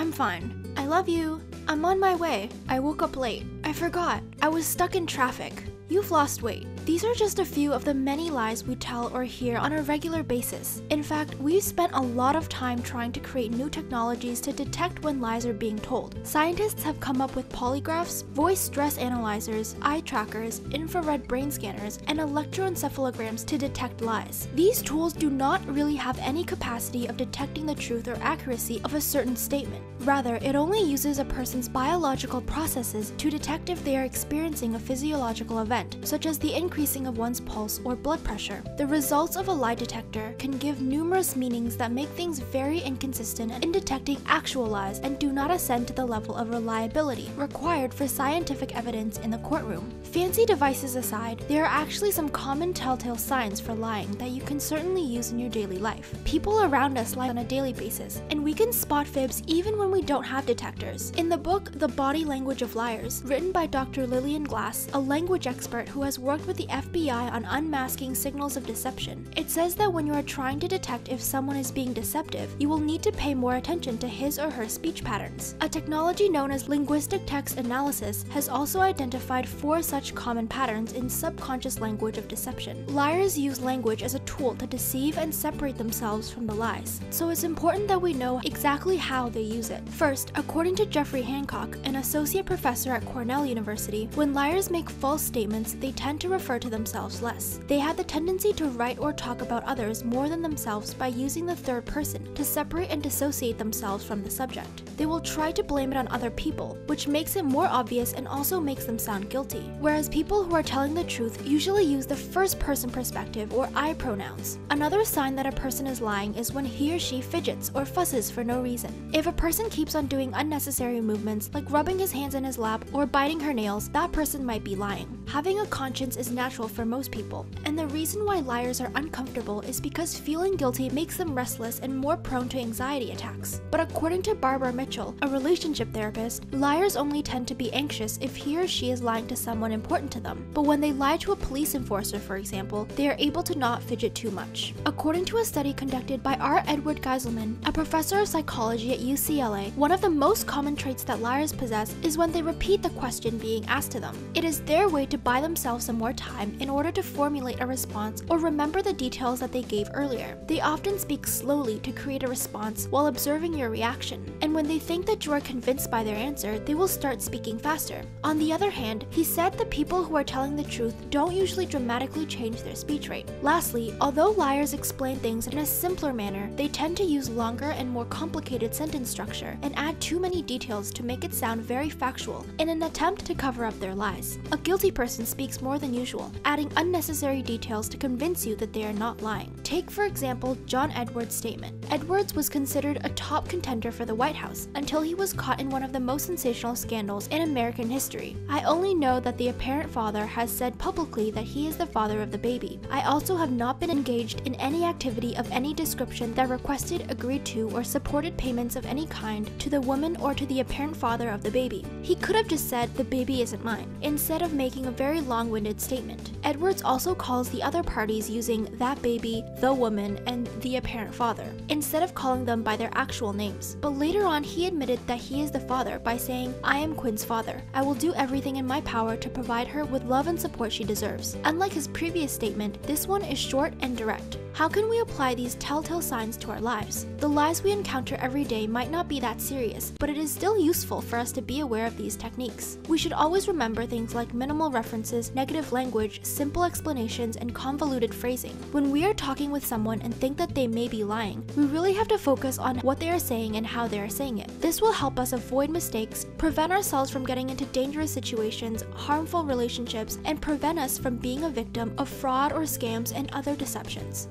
I'm fine. I love you. I'm on my way. I woke up late. I forgot. I was stuck in traffic. You've lost weight. These are just a few of the many lies we tell or hear on a regular basis. In fact, we've spent a lot of time trying to create new technologies to detect when lies are being told. Scientists have come up with polygraphs, voice stress analyzers, eye trackers, infrared brain scanners, and electroencephalograms to detect lies. These tools do not really have any capacity of detecting the truth or accuracy of a certain statement. Rather, it only uses a person's biological processes to detect if they are experiencing a physiological event, such as the increasing of one's pulse or blood pressure. The results of a lie detector can give numerous meanings that make things very inconsistent in detecting actual lies and do not ascend to the level of reliability required for scientific evidence in the courtroom. Fancy devices aside, there are actually some common telltale signs for lying that you can certainly use in your daily life. People around us lie on a daily basis, and we can spot fibs even when we don't have detectors. In the book The Body Language of Liars, written by Dr. Lillian Glass, a language expert who has worked with the FBI on unmasking signals of deception, it says that when you are trying to detect if someone is being deceptive, you will need to pay more attention to his or her speech patterns. A technology known as linguistic text analysis has also identified 4 such common patterns in subconscious language of deception. Liars use language as a tool to deceive and separate themselves from the lies, so it's important that we know exactly how they use it. First, according to Jeffrey Hancock, an associate professor at Cornell University, when liars make false statements, they tend to refer to themselves less. They have the tendency to write or talk about others more than themselves by using the third person to separate and dissociate themselves from the subject. They will try to blame it on other people, which makes it more obvious and also makes them sound guilty. Whereas people who are telling the truth usually use the first person perspective or I pronouns. Another sign that a person is lying is when he or she fidgets or fusses for no reason. If a person keeps on doing unnecessary movements like rubbing his hands in his lap or biting her nails, that person might be lying. Having a conscience is natural for most people, and the reason why liars are uncomfortable is because feeling guilty makes them restless and more prone to anxiety attacks. But according to Barbara Mitchell, a relationship therapist, liars only tend to be anxious if he or she is lying to someone important to them. But when they lie to a police enforcer, for example, they are able to not fidget too much. According to a study conducted by R. Edward Geiselman, a professor of psychology at UCLA, one of the most common traits that liars possess is when they repeat the question being asked to them. It is their way to buy themselves some more time in order to formulate a response or remember the details that they gave earlier. They often speak slowly to create a response while observing your reaction, and when they think that you are convinced by their answer, they will start speaking faster. On the other hand, he said the people who are telling the truth don't usually dramatically change their speech rate. Lastly, although liars explain things in a simpler manner, they tend to use longer and more complicated sentence structure and add too many details to make it sound very factual in an attempt to cover up their lies. A guilty person speaks more than usual, adding unnecessary details to convince you that they are not lying. Take, for example, John Edwards' statement. Edwards was considered a top contender for the White House until he was caught in one of the most sensational scandals in American history. I only know that the apparent father has said publicly that he is the father of the baby. I also have not been engaged in any activity of any description that requested, agreed to, or supported payments of any kind to the woman or to the apparent father of the baby. He could have just said, "The baby isn't mine," instead of making a very long-winded statement. Edwards also calls the other parties using "that baby," "the woman," and "the apparent father," instead of calling them by their actual names. But later on, he admitted that he is the father by saying, "I am Quinn's father. I will do everything in my power to provide her with love and support she deserves." Unlike his previous statement, this one is short and direct. How can we apply these telltale signs to our lives? The lies we encounter every day might not be that serious, but it is still useful for us to be aware of these techniques. We should always remember things like minimal references, negative language, simple explanations, and convoluted phrasing. When we are talking with someone and think that they may be lying, we really have to focus on what they are saying and how they are saying it. This will help us avoid mistakes, prevent ourselves from getting into dangerous situations, harmful relationships, and prevent us from being a victim of fraud or scams and other deceptions.